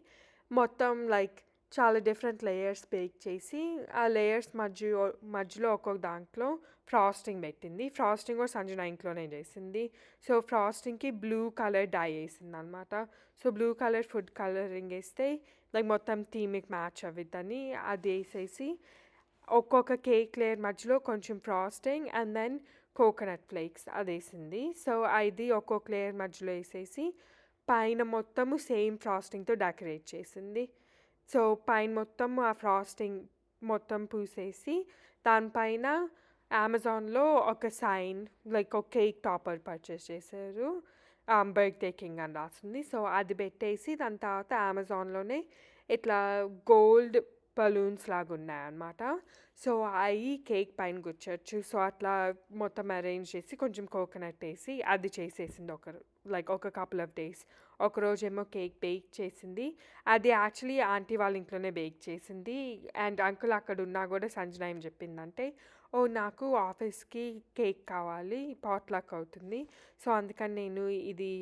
మొత్తం చాలా డిఫరెంట్ లేయర్స్ బేక్ చేసి ఆ లేయర్స్ మధ్యలో ఒక్కొక్క దాంట్లో ఫ్రాస్టింగ్ పెట్టింది. ఫ్రాస్టింగ్ కూడా సంజన ఇంట్లోనే చేసింది. సో ఫ్రాస్టింగ్కి బ్లూ కలర్ డై వేసింది అనమాట. So blue colour food colouring వేస్తే మొత్తం థీమ్కి మ్యాచ్ అవ్విద్దని అది వేసేసి ఒక్కొక్క కేక్ లేయర్ మధ్యలో కొంచెం frosting and then coconut flakes అది వేసింది. సో అది ఒక్కొక్క లేయర్ మధ్యలో వేసేసి పైన మొత్తము సేమ్ ఫ్రాస్టింగ్తో డెకరేట్ చేసింది. సో పైన మొత్తం ఆ ఫ్రాస్టింగ్ మొత్తం పూసేసి దానిపైన అమెజాన్లో ఒక సైన్ ఒక కేక్ టాపర్ పర్చేస్ చేశారు, బర్త్డే కింగ్ అని రాస్తుంది. సో అది పెట్టేసి దాని తర్వాత అమెజాన్లోనే ఇట్లా గోల్డ్ బలూన్స్ లాగా ఉన్నాయన్నమాట. సో అవి కేక్ పైన గుచ్చచ్చు. సో అట్లా మొత్తం అరేంజ్ చేసి కొంచెం కోకోనట్ వేసి అది చేసేసింది ఒక కపుల్ ఆఫ్ డేస్. ఒకరోజేమో కేక్ బేక్ చేసింది. అది యాక్చువల్లీ ఆంటీ వాళ్ళ ఇంట్లోనే బేక్ చేసింది. అండ్ అంకుల్ అక్కడ ఉన్నా కూడా సంజన ఏం చెప్పిందంటే, నాకు ఆఫీస్కి కేక్ కావాలి, పాట్లక్ అవుతుంది, సో అందుకని నేను ఇది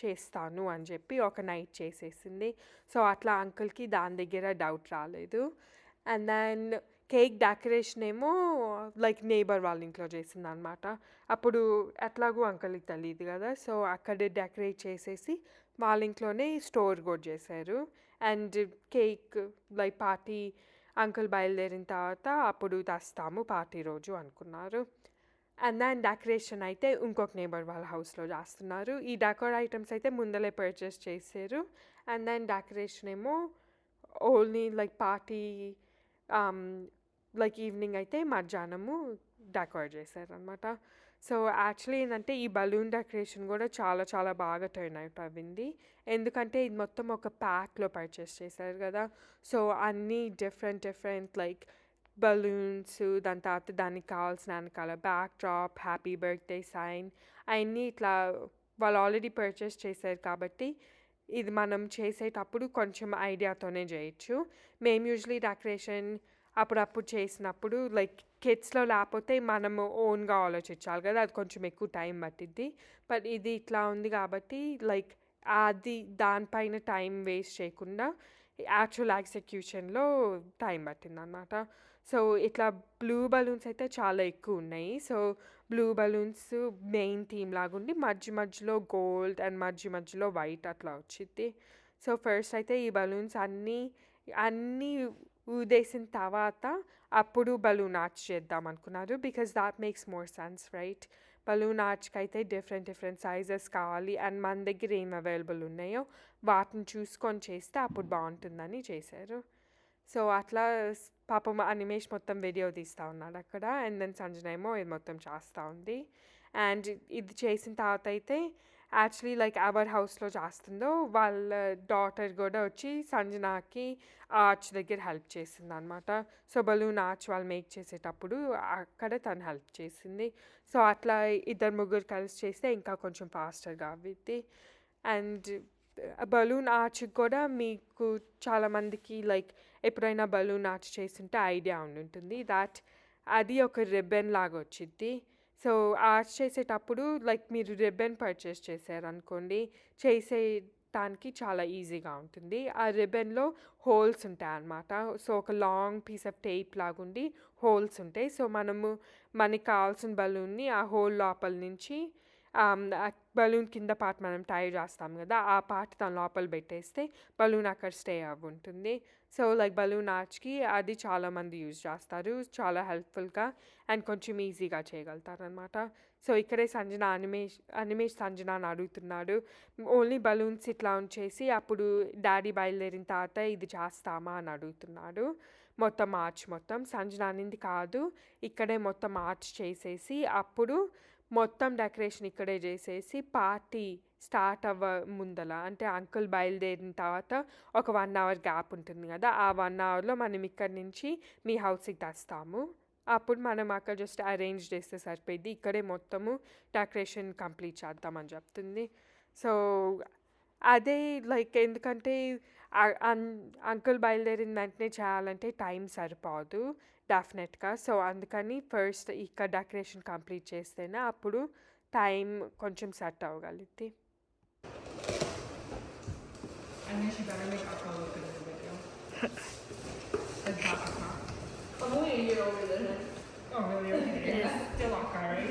చేస్తాను అని చెప్పి ఒక నైట్ చేసేసింది. సో అట్లా అంకుల్కి దాని దగ్గర డౌట్ రాలేదు. అండ్ దెన్ కేక్ డెకరేషన్ ఏమో నేబర్ వాళ్ళ ఇంట్లో చేసింది అనమాట. అప్పుడు ఎట్లాగూ అంకుల్కి తెలియదు కదా. సో అక్కడ డెకరేట్ చేసేసి వాళ్ళ ఇంట్లోనే స్టోర్ కూడా చేశారు. అండ్ కేక్ పార్టీ అంకుల్ బయలుదేరిన తర్వాత అప్పుడు తెస్తాము పార్టీ రోజు అనుకున్నారు. అండ్ దెన్ డెకరేషన్ అయితే ఇంకొక నేబర్ వాళ్ళ హౌస్లో చేస్తున్నారు. ఈ డెకోర్ ఐటమ్స్ అయితే ముందలే పర్చేస్ చేశారు. అండ్ దెన్ డెకరేషన్ ఏమో ఓన్లీ పార్టీ ఈవినింగ్ అయితే మధ్యాహ్నము డెకోర్ చేశారనమాట. సో యాక్చువల్లీ ఏంటంటే ఈ బలూన్ డెకరేషన్ కూడా చాలా చాలా బాగా టర్న్ అవుట్ అవ్వింది. ఎందుకంటే ఇది మొత్తం ఒక ప్యాక్లో పర్చేస్ చేశారు కదా. సో అన్నీ డిఫరెంట్ బలూన్స్, దాని తర్వాత దానికి కావాల్సిన వెనకాల back drop, happy birthday sign అవన్నీ ఇట్లా వాళ్ళు ఆల్రెడీ పర్చేస్ చేశారు కాబట్టి ఇది మనం చేసేటప్పుడు కొంచెం ఐడియాతోనే చేయొచ్చు. మేము యూజువలీ డెకరేషన్ అప్పుడప్పుడు చేసినప్పుడు లైక్ కిడ్స్లో లేకపోతే మనము ఓన్గా ఆలోచించాలి కదా, అది కొంచెం ఎక్కువ టైం పట్టిద్ది. బట్ ఇది ఇట్లా ఉంది కాబట్టి లైక్ అది దానిపైన టైం వేస్ట్ చేయకుండా యాక్చువల్ ఎగ్జిక్యూషన్లో టైం పట్టిందనమాట. సో ఇట్లా బ్లూ బలూన్స్ అయితే చాలా ఎక్కువ ఉన్నాయి. So blue balloons main theme లాగా ఉండి మధ్య మధ్యలో గోల్డ్ అండ్ మధ్య మధ్యలో వైట్ అట్లా వచ్చింది. సో ఫస్ట్ అయితే ఈ బలూన్స్ అన్నీ ఊదేసిన తర్వాత అప్పుడు బలూన్ ఆర్చ్ చేద్దాం అనుకున్నారు. Because that makes more sense right. Balloon ఆర్చ్కి అయితే డిఫరెంట్ సైజెస్ కావాలి అండ్ మన దగ్గర ఏం అవైలబుల్ ఉన్నాయో వాటిని చూసుకొని చేస్తే అప్పుడు బాగుంటుందని చేశారు. సో అట్లా పాపం అనిమేష్ మొత్తం వీడియో తీస్తూ ఉన్నాడు అక్కడ, అండ్ దెన్ సంజన ఏమో ఇది మొత్తం చేస్తూ ఉంది. అండ్ ఇది చేసిన తర్వాత అయితే యాక్చువల్లీ లైక్ ఎవర్ హౌస్లో చేస్తుందో వాళ్ళ డాటర్ కూడా వచ్చి సంజనాకి ఆర్చ్ దగ్గర హెల్ప్ చేసింది అనమాట. సో బలూన్ ఆర్చ్ వాళ్ళు మేక్ చేసేటప్పుడు అక్కడ తను హెల్ప్ చేసింది. సో అట్లా ఇద్దరు ముగ్గురు కలిసి చేస్తే ఇంకా కొంచెం ఫాస్టర్గా అవ్విద్ది. అండ్ బలూన్ ఆర్చ్ కూడా మీకు చాలామందికి లైక్ ఎప్పుడైనా బలూన్ ఆర్చ్ చేస్తుంటే ఐడియా ఉంటుంది దాట్ అది ఒక రిబ్బన్ లాగా వచ్చిద్ది. సో ఆర్చ్ చేసేటప్పుడు లైక్ మీరు రిబ్బన్ పర్చేస్ చేశారనుకోండి, చేసేటానికి చాలా ఈజీగా ఉంటుంది. ఆ రిబ్బన్లో హోల్స్ ఉంటాయి అన్నమాట. సో ఒక లాంగ్ పీస్ ఆఫ్ టేప్ లాగుండి హోల్స్ ఉంటాయి. సో మనకి కావాల్సిన బలూన్ని ఆ హోల్ లోపల నుంచి బలూన్ కింద పార్ట్ మనం టై చేస్తాం కదా, ఆ పార్ట్ దాని లోపల పెట్టేస్తే బలూన్ అక్కడ స్టే అవ్వి ఉంటుంది. సో లైక్ బలూన్ ఆర్చ్కి అది చాలామంది యూజ్ చేస్తారు, చాలా హెల్ప్ఫుల్గా అండ్ కొంచెం ఈజీగా చేయగలుగుతారు అనమాట. సో ఇక్కడే అనిమేష్ సంజనాని అడుగుతున్నాడు, ఓన్లీ బలూన్స్ ఇట్లా ఉంచేసి అప్పుడు డాడీ బయలుదేరిన తర్వాత ఇది చేస్తామా అని అడుగుతున్నాడు. మొత్తం ఆర్చ్ మొత్తం సంజన అనింది కాదు, ఇక్కడే మొత్తం ఆర్చ్ చేసేసి అప్పుడు మొత్తం డెకరేషన్ ఇక్కడే చేసేసి పార్టీ స్టార్ట్ ముందల అంటే అంకుల్ బయలుదేరిన తర్వాత ఒక 1 hour గ్యాప్ ఉంటుంది కదా, ఆ 1 hourలో మనం ఇక్కడి నుంచి మీ హౌస్కి తెస్తాము. అప్పుడు మనం అక్కడ జస్ట్ అరేంజ్ చేస్తే సరిపోయింది, ఇక్కడే మొత్తము డెకరేషన్ కంప్లీట్ చేద్దామని చెప్తుంది. సో అదే లైక్ ఎందుకంటే అంకుల్ బయలుదేరిన వెంటనే చేయాలంటే టైం సరిపోదు డెఫినెట్గా. సో అందుకని ఫస్ట్ ఇక్కడ డెకరేషన్ కంప్లీట్ చేస్తేనే అప్పుడు టైం కొంచెం set అవ్వగలుగుతుంది. I'm only a year older than him. Oh really? Okay. Yeah. Still okay, right?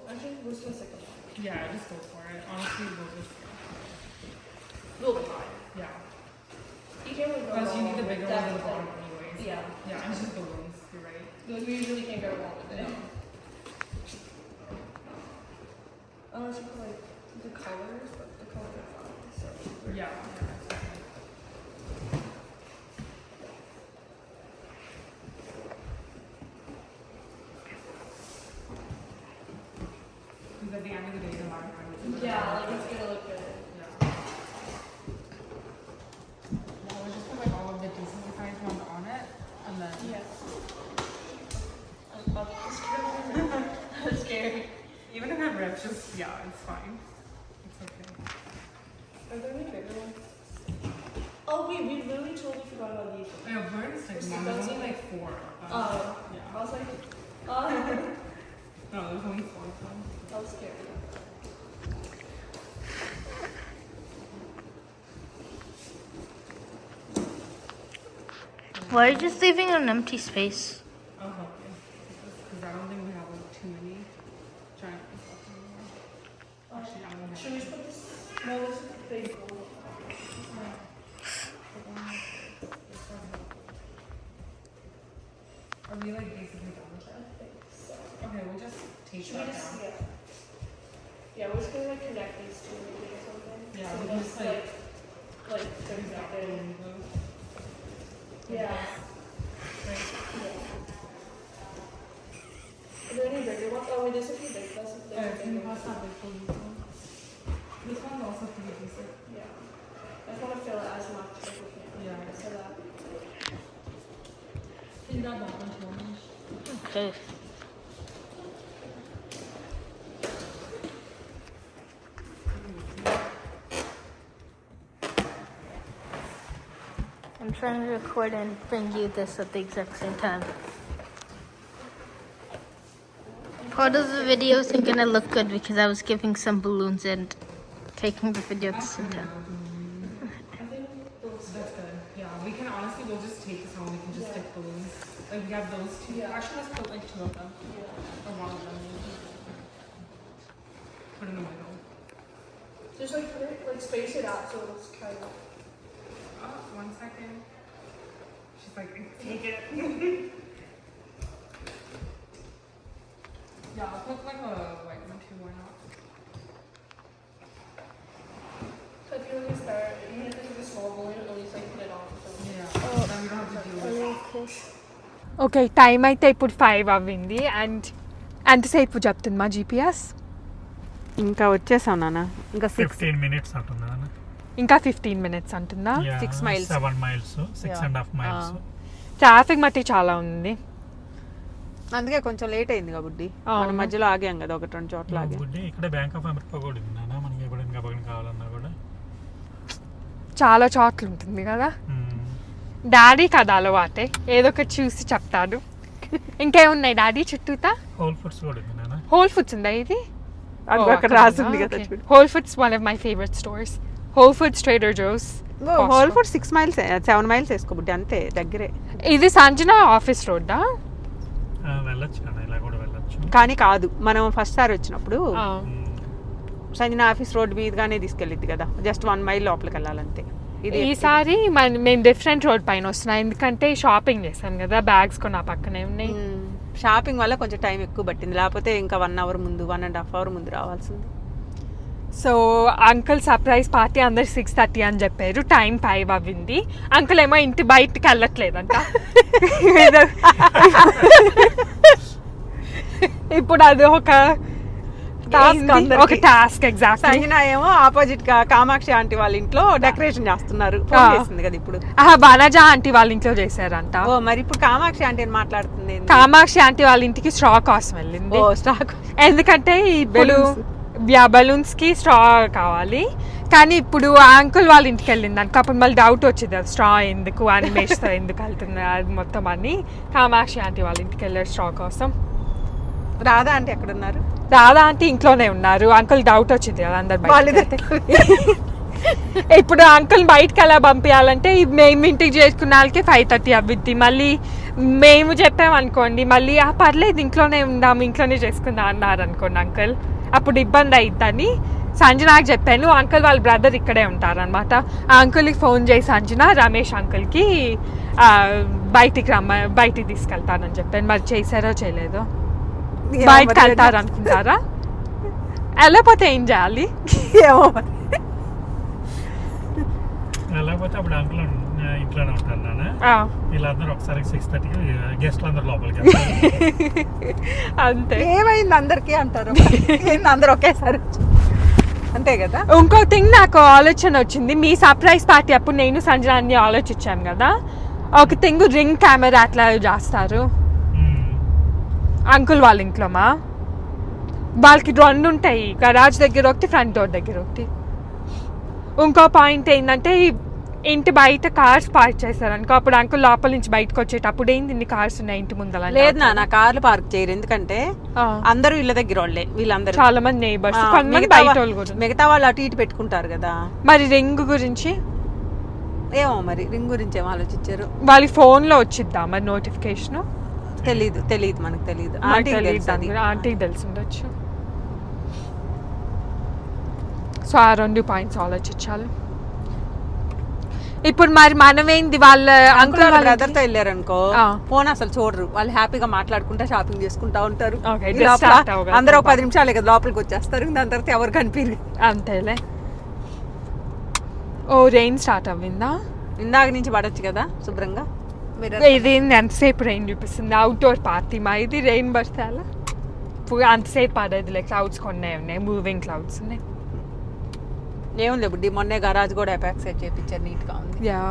Actually, we're just gonna stick with that. Yeah, just go for it. Honestly, we'll just A little bit high. yeah. You can't really go Plus, you wrong need the with bigger that, one at the like, bottom, anyways. Yeah. Yeah, and it's just balloons. You're right. We usually can't go wrong with it. No. Unless you put like the colors, but the colors are fine. So. Yeah. Because at the end of the day, the background is Yeah, like it's gonna look good. Yeah. Yeah, we'll just put like all of the decently sized ones on it, and then Yeah. I'm scared. even if it rips, just yeah, it's fine. It's okay. Are there any bigger ones? Oh wait, we literally totally forgot about these. I have learned to stick them. There's only like 4 of them. I was like, No, there's only 4 of them. I was scared. Why are you just leaving an empty space? I'll help you. Because I don't think we have like too many giant stuff anymore. Actually, I don't have. Should we put this? No, this is the big one. Are we like basically done with it? Okay, we'll just take Should we that just, down. yeah, we're just gonna like connect these two maybe or something. Yeah, so we we just, like, like things that way. Yeah. Right. Are there any bigger ones? Oh wait, there's a few big ones. Can you pass that big for these ones? This one's also pretty decent. Yeah. I just want to fill it as much as we can. Yeah. So that. Can you grab that one too, Amish? Okay. I'm trying to record and bring you this at the exact same time. Part of the video isn't gonna look good because I was giving some balloons and taking the video at the same time. That's good. Yeah, we can honestly, we'll just take this home. We can just stick balloons. Like we have those two. Actually, let's put like two of them. Or one of them. Put in the middle. Just like put it, like space it out so it's kind of. Oh, 1 second. She's like, take it. Yeah, I'll put like a white one too. Why not? So if you really start, even if it's a small balloon, at least like put it on. So. Yeah. Then we don't have to deal with it. Okay. Okay time అయితే ఇప్పుడు 5 అవ్వింది and ఎంతసేపు చెప్తుంది మా GPS ఇంకా వచ్చేసాం నాన్న ఇంకా 15 minutes అంటుందా ఇంకా 15 minutes అంటుందా 6 miles. 7 miles 6.5 miles ట్రాఫిక్ మట్టి చాలా ఉంది అందుకే కొంచెం లేట్ అయింది కాబట్టి మన మధ్యలో ఆగాం కదా ఒకటి రెండు చోట్ల ఆగాం గుడ్డి ఇక్కడ బ్యాంక్ ఆఫ్ అమెరికా కూడా ఉంది నాన్న మనకి ఎప్పుడైనా కావాలన్నా కూడా చాలా చోట్ల ఉంటుంది కదా డాడీ కదా అలవాటే ఏదో ఒకటి చూసి చెప్తాడు ఇంకేమున్నాయి డాడీ చుట్టూతా హోల్ ఫుడ్స్ కూడా ఉంది నాన్న హోల్ ఫుడ్స్ ఉందా ఇది అక్కడ రాసింది కదా చూడు whole foods one of my favourite stores whole foods trader joe's whole food 6 miles 7 miles వేసుకోబుద్ది అంతే దగ్గరే ఇది సంజన ఆఫీస్ రోడ్డా వెళ్ళొచ్చు నాన్న ఇలా కూడా వెళ్ళొచ్చు కానీ కాదు మనం ఫస్ట్ సారి వచ్చినప్పుడు సంజన ఆఫీస్ రోడ్ మీదుగానే తీసుకెళ్ళిద్ది కదా జస్ట్ 1 mile లోపలికి వెళ్ళాలంతే ఇది ఈసారి మేము డిఫరెంట్ రోడ్ పైన వస్తున్నాం ఎందుకంటే షాపింగ్ చేస్తాం కదా బ్యాగ్స్ కొన్ని ఆ పక్కనే ఉన్నాయి షాపింగ్ వల్ల కొంచెం టైం ఎక్కువ పట్టింది లేకపోతే ఇంకా 1 hour ముందు 1.5 hour ముందు రావాల్సింది సో అంకుల్ సర్ప్రైజ్ పార్టీ అందరు 6:30 అని చెప్పారు టైం 5 అవ్వింది అంకుల్ ఏమో ఇంటి బయటికి వెళ్ళట్లేదంట ఇప్పుడు అది ఒక టాస్క్ ఎగ్జాక్ట్ సంజన ఏమో ఆపోజిట్ గా కామాక్షి ఆంటీ వాళ్ళ ఇంట్లో డెకరేషన్ చేస్తున్నారు ఫోన్ చేసింది కదా ఇప్పుడు బనజా ఆంటీ వాళ్ళ ఇంట్లో చేశారంట ఓ మరి ఇప్పుడు కామాక్షి ఆంటీ అని మాట్లాడుతుంది ఏంది? కామాక్షి ఆంటీ వాళ్ళ ఇంటికి స్ట్రా కోసం వెళ్ళింది ఓ స్టాక్ ఎందుకంటే ఇప్పుడు బలూన్స్ కి స్ట్రా కావాలి కానీ ఇప్పుడు అంకుల్ వాళ్ళ ఇంటికి వెళ్ళింది అనుకో అప్పుడు మళ్ళీ డౌట్ వచ్చింది స్ట్రా ఎందుకు అనిమేషన్ ఎందుకు వెళ్తుంది అది మొత్తం అని కామాక్షి ఆంటీ వాళ్ళ ఇంటికి వెళ్ళారు స్ట్రా కోసం రాధా ఆంటీ ఎక్కడ ఉన్నారు రాధా ఆంటీ ఇంట్లోనే ఉన్నారు అంకుల్ డౌట్ వచ్చింది కదా అందరు ఇప్పుడు అంకుల్ బయటకు ఎలా పంపించాలంటే మేము ఇంటికి చేసుకున్న వాళ్ళకి 5:30 అవ్విద్ది మళ్ళీ మేము చెప్పామనుకోండి మళ్ళీ పర్లేదు ఇంట్లోనే ఉందాం ఇంట్లోనే చేసుకుందాం అన్నారు అనుకోండి అంకుల్ అప్పుడు ఇబ్బంది అయిద్దని సంజనాకి చెప్పాను అంకుల్ వాళ్ళ బ్రదర్ ఇక్కడే ఉంటారనమాట ఆ అంకుల్కి ఫోన్ చేసి సంజన రమేష్ అంకుల్కి బయటికి తీసుకెళ్తానని చెప్పాను మరి చేశారో చేయలేదో బయటకు వెళ్తారు అనుకుంటారా వెళ్ళకపోతే ఏం చేయాలి ఏమో లేకపోతే అప్పుడు అంకుల్ ఇంట్లోనే ఉంటారు నాన్న వీళ్ళందరూ ఒకసారి 6:30కి గెస్ట్లు అందరూ లోపలికి అంతే ఏమైంది అందరికీ అంటారు ఏంది అందరు ఒకేసారి అంతే కదా ఇంకో థింగ్ నాకు ఆలోచన వచ్చింది మీ సర్ప్రైజ్ పార్టీ అప్పుడు నేను సంజన అన్ని ఆలోచించాను కదా ఒక థింగ్ రింగ్ కెమెరా అట్లా చేస్తారు అంకుల్ వాళ్ళ ఇంట్లో వాళ్ళకి 2 ఉంటాయి గరాజ్ దగ్గర ఒకటి ఫ్రంట్ డోర్ దగ్గర ఒకటి ఇంకో పాయింట్ ఏంటంటే ఇంటి బయట కార్స్ పార్క్ చేస్తారు అనుకో అప్పుడు అంకుల్ లోపల నుంచి బయటకు వచ్చేటప్పుడు ఏంది ఇన్ని కార్స్ ఉన్నాయి ఇంటి ముందర లేదు నా కార్లు పార్క్ చేయరు ఎందుకంటే అందరూ ఇళ్ళ దగ్గర వాళ్ళే వీళ్ళందరూ చాలా మంది నైబర్స్ కొంతమంది బయట వాళ్ళు కూడా మిగతా వాళ్ళు అటు ఇటు పెట్టుకుంటారు కదా మరి రింగ్ గురించి ఏమో మరి రింగ్ గురించి ఏమో ఆలోచించారు వాళ్ళ ఫోన్ లో వచ్చిద్దా మరి నోటిఫికేషన్ తెలీదు మనకు తెలీదు ఆంటీకి తెలిసి ఉండొచ్చు సో ఆ 2 పాయింట్స్ ఆలోచించాలి ఇప్పుడు మరి మనమేంది వాళ్ళ అంకుల్ వాళ్ళ బ్రదర్ తో వెళ్ళారు అనుకో ఫోన్ అసలు చూడరు వాళ్ళు హ్యాపీగా మాట్లాడుకుంటా షాపింగ్ చేసుకుంటా ఉంటారు అందరూ 10 నిమిషాలే కదా లోపలికి వచ్చేస్తారు దాని తర్వాత ఎవరు కనిపించరు అంతేలే ఓ రెయిన్ స్టార్ట్ అవ్విందా ఇందాక నుంచి పడొచ్చు కదా శుభ్రంగా ఇది ఎంతసేపు రెయిన్ చూపిస్తుంది అవుట్డోర్ పార్టీ మా ఇది రెయిన్ పడితే అలా అంతసేపు పడేది క్లౌడ్స్ కొన్ని ఉన్నాయి మూవింగ్ క్లౌడ్స్ ఉన్నాయి ఏముంది బుడ్డి మొన్నే గరాజ్ కూడా అపాక్స్ చేయించారు నీట్ గా ఉంది యా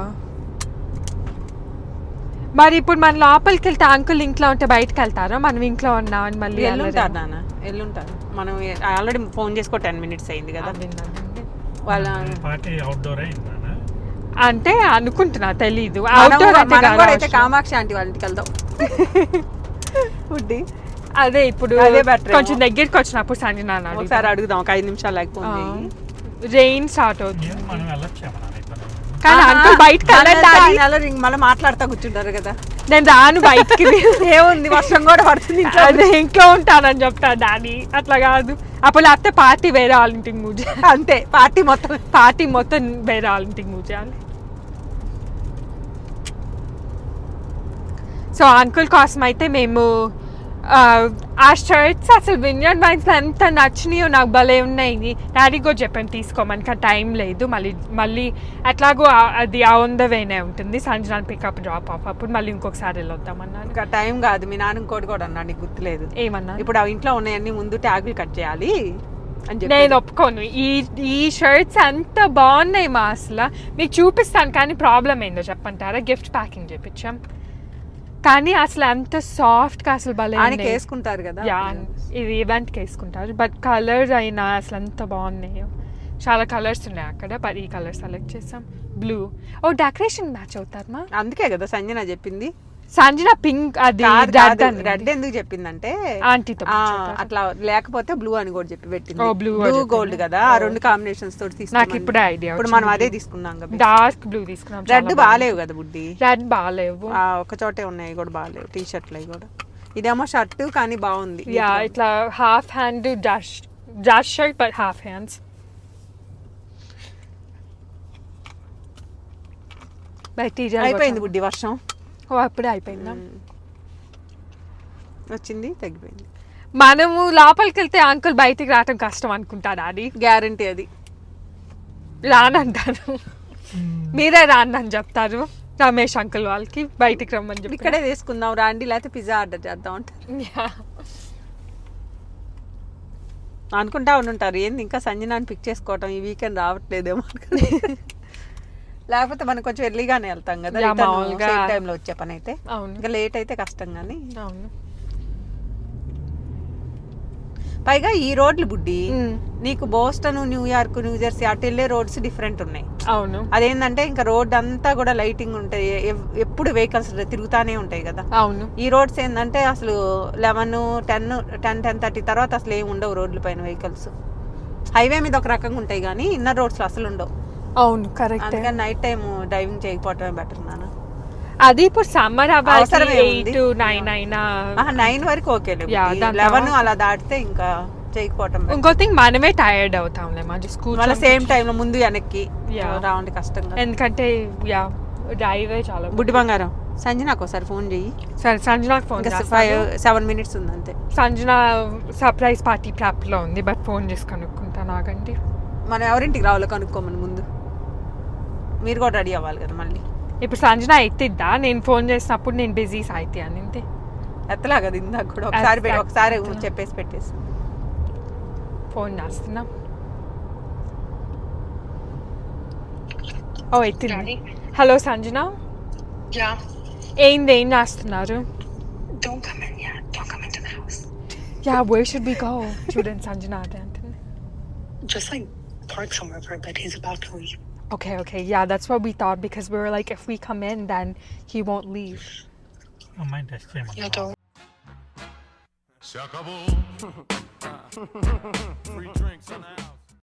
మరి ఇప్పుడు మన లోపలికి వెళ్తే అంకుల్ ఇంట్లో ఉంటే బయటకు వెళ్తారా మనం ఇంట్లో ఉన్నామని మళ్ళీ ఎల్లుంటారు నాన్న ఎల్లుంటారు మనం ఆల్రెడీ ఫోన్ చేసుకో 10 minutes అయింది కదా వాళ్ళ పార్టీ అవుట్డోర్ అంటే అనుకుంటున్నా తెలీదు మనం Outdoor కూడా- అయితే మనం కాదు కూడా అయితే అవసరం. కామాక్షి ఆంటీ వాళ్ళ ఇంటికి వెళ్దాం బుడ్డి అదే ఇప్పుడు అదే better ఏమో. కొంచెం దగ్గరికి వచ్చినప్పుడు సంజన ఒకసారి అడుగుదాం ఒక 5 నిమిషాలు లేకపోతే రెయిన్ స్టార్ట్ అవుతుంది ఏం మనం వెళ్ళొచ్చాము నాన్న ఇబ్బంది లేదు. కానీ అంకుల్ బయటకు వెళ్ళాలి మళ్ళీ మాట్లాడుతూ కూర్చుంటారు కదా నేను రాను బయటికి ఏముంది వర్షం కూడా పడుతుంది ఇంట్లో. అదే ఇంట్లో ఉంటానని చెప్తా డాడీ అట్లా కాదు అప్పుడు లేకపోతే పార్టీ వేరే వాళ్ళ ఇంటికి మూవ్ చేయాలి అంతే పార్టీ మొత్తం పార్టీ మొత్తం వేరే వాళ్ళ ఇంటికి మూవ్ చేయాలి సో అంకుల్ కోసం అయితే మేము ఆ షర్ట్స్ అసలు విన్యార్డ్ వైన్స్ ఎంత నచ్చినాయో నాకు భలే ఉన్నాయి డాడీ కూడా చెప్పాను తీసుకోమని కానీ టైం లేదు మళ్ళీ అట్లాగో అది ఆన్ ద వేనే ఉంటుంది సంజన పికప్ డ్రాప్ ఆఫ్ అప్పుడు మళ్ళీ ఇంకొకసారి వెళ్ళొద్దామన్నాను ఇంకా టైం కాదు మీ నాన్న ఇంకోటి కూడా అన్నాడు నీకు గుర్తులేదు ఏమన్నా ఇప్పుడు ఆ ఇంట్లో ఉన్నాయన్నీ ముందు ట్యాగులు కట్ చేయాలి అని చెప్పి నేను ఒప్పుకోను ఈ షర్ట్స్ అంత బాగున్నాయి మా అసలు మీకు చూపిస్తాను కానీ ప్రాబ్లం ఏందో చెప్పంటారా గిఫ్ట్ ప్యాకింగ్ చేపించాం కానీ అసలు అంత సాఫ్ట్గా అసలు భలే ఆయనకి ఉన్నాయి. వేసుకుంటారు కదా యా ఇది ఈవెంట్కి వేసుకుంటారు బట్ కలర్స్ అయినా అసలు ఎంత బాగున్నాయో చాలా కలర్స్ ఉన్నాయి అక్కడ బట్ ఈ కలర్ సెలెక్ట్ చేసాం బ్లూ ఓ డెకరేషన్ మ్యాచ్ అవుతారు మా అందుకే కదా సంజన చెప్పింది సంజన పింక్ అది రెడ్ ఎందుకు చెప్పిందంటే ఆంటీతో అట్లా లేకపోతే బ్లూ అని కూడా చెప్పి పెట్టింది ఓ, blue బ్లూ కూడా గోల్డ్ కదా ఆ రెండు కాంబినేషన్స్ తోటి నాకు తీసుకున్నాం ఇప్పుడే ఐడియా ఇప్పుడు మనం అదే తీసుకున్నాం కదా డార్క్ బ్లూ తీసుకున్నాం రెడ్ బాగాలేవు కదా బుడ్డి రెడ్ బాగాలేవు ఆ ఒక చోటే ఉన్నాయి కూడా బాగాలేవు టీ షర్ట్లు అవి కూడా ఇదేమో షర్ట్ కానీ బాగుంది యా ఇట్లా half hand dash shirt but half hands అయిపోయింది బుడ్డి వర్షం ఓ అప్పుడే అయిపోయిందా వచ్చింది తగ్గిపోయింది మనము లోపలికి వెళ్తే అంకుల్ బయటికి రావటం కష్టం అనుకుంటాడు అది గ్యారంటీ అది రానంటారు మీరే రానని చెప్తారు రమేష్ అంకుల్ వాళ్ళకి బయటికి రమ్మని చెప్పి ఇక్కడే తీసుకుందాం రాండి లేకపోతే పిజ్జా ఆర్డర్ చేద్దాం అంటారు Yeah. అనుకుంటా ఉండుంటారు ఏంది ఇంకా సంజనాన్ని పిక్ చేసుకోవటం ఈ వీకెండ్ రావట్లేదేమో అనుకుని. లేకపోతే మనం కొంచెం ఎర్లీగానే వెళ్తాం కదా Yeah, మామూలుగా. టైంలో వచ్చే పని అయితే అవును ఇంకా లేట్ అయితే కష్టం కానీ అవును పైగా ఈ రోడ్లు బుడ్డి నీకు బోస్టన్ న్యూయార్క్ న్యూజెర్సీ అటు వెళ్ళే రోడ్స్ డిఫరెంట్ ఉన్నాయి అవును అదేంటంటే ఇంకా రోడ్ అంతా కూడా లైటింగ్ ఉంటాయి ఎప్పుడు వెహికల్స్ తిరుగుతానే ఉంటాయి కదా అవును ఈ రోడ్స్ ఏంటంటే అసలు 11, 10 తర్వాత అసలు ఏమి ఉండవు రోడ్ల పైన వెహికల్స్ హైవే మీద ఒక రకంగా ఉంటాయి కానీ ఇన్నర్ రోడ్స్లో అసలు ఉండవు అవును కరెక్ట్ అందుకని నైట్ టైం డ్రైవింగ్ చేయకపోవటమే బెటర్ నాన్న అది ఇప్పుడు సమ్మర్ అవసరం అవ్వాలి ఏముంది? 8 to 9 అయినా 9 వరకు ఓకే Yeah, దాని 11 అలా దాటితే ఇంకా చేయకపోవటం better. ఇంకో థింగ్ మనమే టైర్డ్ అవుతాంలే మంచి స్కూల్ మళ్ళీ సేమ్ టైంలో ముందు వెనక్కి Yeah. రావండి కష్టంగా ఎందుకంటే యా డ్రైవే చాలా బుడ్డి బంగారం సంజనాకు ఒకసారి ఫోన్ చెయ్యి సరే సంజనాకి ఫోన్ ఇంకా 7 minutes ఉంది అంతే సంజన సర్ప్రైజ్ పార్టీ ప్లాప్లో ఉంది బట్ ఫోన్ చేసి కనుక్కుంటాను ఆగండి మనం ఎవరింటికి రావాలో కనుక్కోమని ముందు మీరు కూడా రెడీ అవ్వాలి కదా మళ్ళీ ఇప్పుడు సంజన ఎత్తిద్దా నేను ఫోన్ చేసినప్పుడు నేను బిజీ సాయితీ అనింది ఎత్తలా కదా ఇందాక కూడా ఒకసారి ఎత్తలా. ఒకసారి చెప్పేసి పెట్టేసి ఫోన్ చేస్తున్నా ఓ ఎత్తింది హలో సంజన Yeah. ఏం చేస్తున్నారు Don't come in yet. Don't come into the house. Yeah where should be go చూడండి సంజన అదే అంటుంది Just like park somewhere for a bit. He's about to leave. Okay, yeah, that's what we thought because we were like, if we come in, then he won't leave. అమ్మాయిని test Yeah, చేయమన్నా don't. Se acabou. Free drinks in the house.